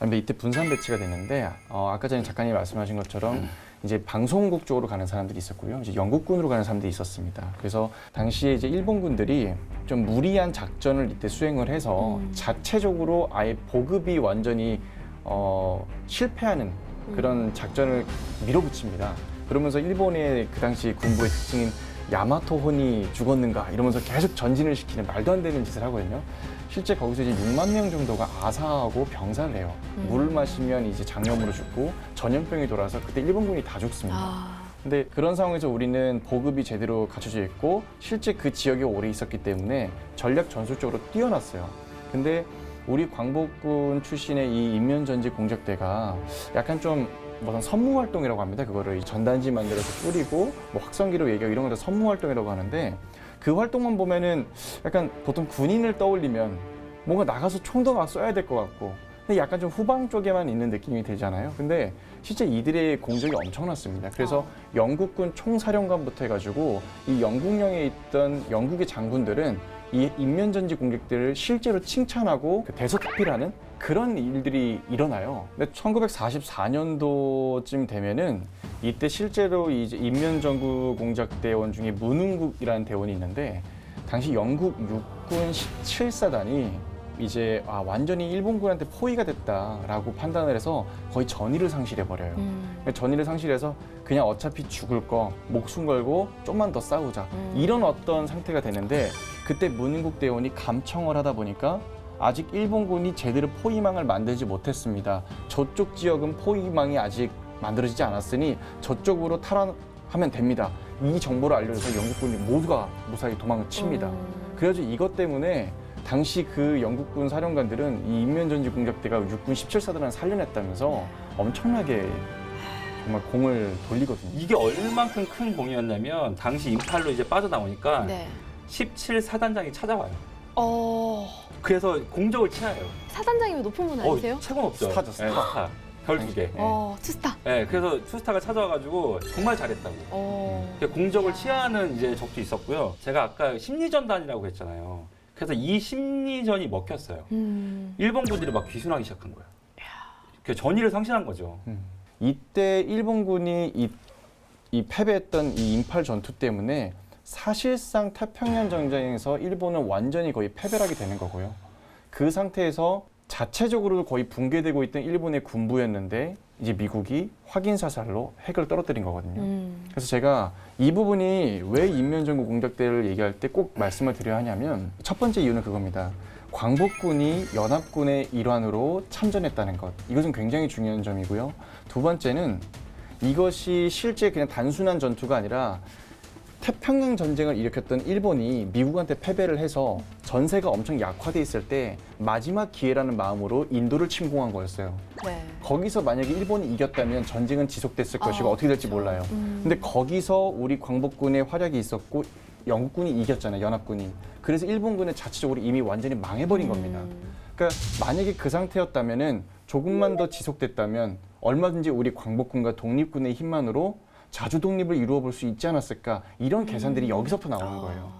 근데 이때 분산 배치가 됐는데 아까 전에 작가님이 말씀하신 것처럼 이제 방송국 쪽으로 가는 사람들이 있었고요. 이제 영국군으로 가는 사람들이 있었습니다. 그래서 당시에 이제 일본군들이 좀 무리한 작전을 이때 수행을 해서 자체적으로 아예 보급이 완전히 실패하는 그런 작전을 밀어붙입니다. 그러면서 일본의 그 당시 군부의 특징인 야마토혼이 죽었는가 이러면서 계속 전진을 시키는 말도 안 되는 짓을 하거든요. 실제 거기서 이제 6만 명 정도가 아사하고 병사를 해요. 물을 마시면 이제 장염으로 죽고 전염병이 돌아서 그때 일본군이 다 죽습니다. 근데 그런 상황에서 우리는 보급이 제대로 갖춰져 있고 실제 그 지역에 오래 있었기 때문에 전략 전술적으로 뛰어났어요. 근데 우리 광복군 출신의 이 인면전지 공작대가 약간 좀 무슨 선무 활동이라고 합니다. 그거를 전단지 만들어서 뿌리고 뭐 확성기로 얘기하고 이런 걸 선무 활동이라고 하는데 그 활동만 보면은 약간 보통 군인을 떠올리면 뭔가 나가서 총도 막 쏴야 될 것 같고 근데 약간 좀 후방 쪽에만 있는 느낌이 들잖아요. 근데 실제 이들의 공적이 엄청났습니다. 그래서 영국군 총사령관부터 해가지고 이 영국령에 있던 영국의 장군들은 이 인면전지 공격들을 실제로 칭찬하고 대서특필하는 그런 일들이 일어나요. 근데 1944년도쯤 되면은 이때 실제로 이제 인면전구 공작대원 중에 문흥국이라는 대원이 있는데 당시 영국 육군 17사단이 이제 완전히 일본군한테 포위가 됐다라고 판단을 해서 거의 전의를 상실해버려요. 전의를 상실해서 그냥 어차피 죽을 거 목숨 걸고 좀만 더 싸우자 이런 어떤 상태가 되는데 그때 문흥국 대원이 감청을 하다 보니까 아직 일본군이 제대로 포위망을 만들지 못했습니다. 저쪽 지역은 포위망이 아직 만들어지지 않았으니 저쪽으로 탈환하면 됩니다. 이 정보를 알려줘서 영국군이 모두가 무사히 도망을 칩니다. 그래가지고 이것 때문에 당시 그 영국군 사령관들은 이 인면전지 공작대가 육군 17사단을 살려냈다면서 엄청나게 정말 공을 돌리거든요. 이게 얼만큼 큰 공이었냐면 당시 인팔로 이제 빠져나오니까 17사단장이 찾아와요. 그래서 공적을 치하해요. 사단장이면 높은 분 아니세요? 최고 높죠. 스타죠, 스타. 네, 스타. 별 2개. 투스타. 네, 그래서 투스타가 찾아와가지고 정말 잘했다고. 공적을 치하하는 이제 적도 있었고요. 제가 아까 심리전단이라고 했잖아요. 그래서 이 심리전이 먹혔어요. 일본군들이 막 귀순하기 시작한 거예요. 그 전의를 상실한 거죠. 이때 일본군이 이 패배했던 이 인팔 전투 때문에 사실상 태평양 전쟁에서 일본은 완전히 거의 패배를 하게 되는 거고요. 그 상태에서 자체적으로 거의 붕괴되고 있던 일본의 군부였는데 이제 미국이 확인 사살로 핵을 떨어뜨린 거거든요. 그래서 제가 이 부분이 왜 인면전구 공작대를 얘기할 때 꼭 말씀을 드려야 하냐면 첫 번째 이유는 그겁니다. 광복군이 연합군의 일환으로 참전했다는 것. 이것은 굉장히 중요한 점이고요. 두 번째는 이것이 실제 그냥 단순한 전투가 아니라 태평양 전쟁을 일으켰던 일본이 미국한테 패배를 해서 전세가 엄청 약화돼 있을 때 마지막 기회라는 마음으로 인도를 침공한 거였어요. 거기서 만약에 일본이 이겼다면 전쟁은 지속됐을 것이고 어떻게 될지 몰라요. 근데 거기서 우리 광복군의 활약이 있었고 영국군이 이겼잖아요, 연합군이. 그래서 일본군은 자체적으로 이미 완전히 망해버린 겁니다. 그러니까 만약에 그 상태였다면은 조금만 더 지속됐다면 얼마든지 우리 광복군과 독립군의 힘만으로 자주 독립을 이루어 볼 수 있지 않았을까 이런 계산들이 여기서부터 나오는 거예요.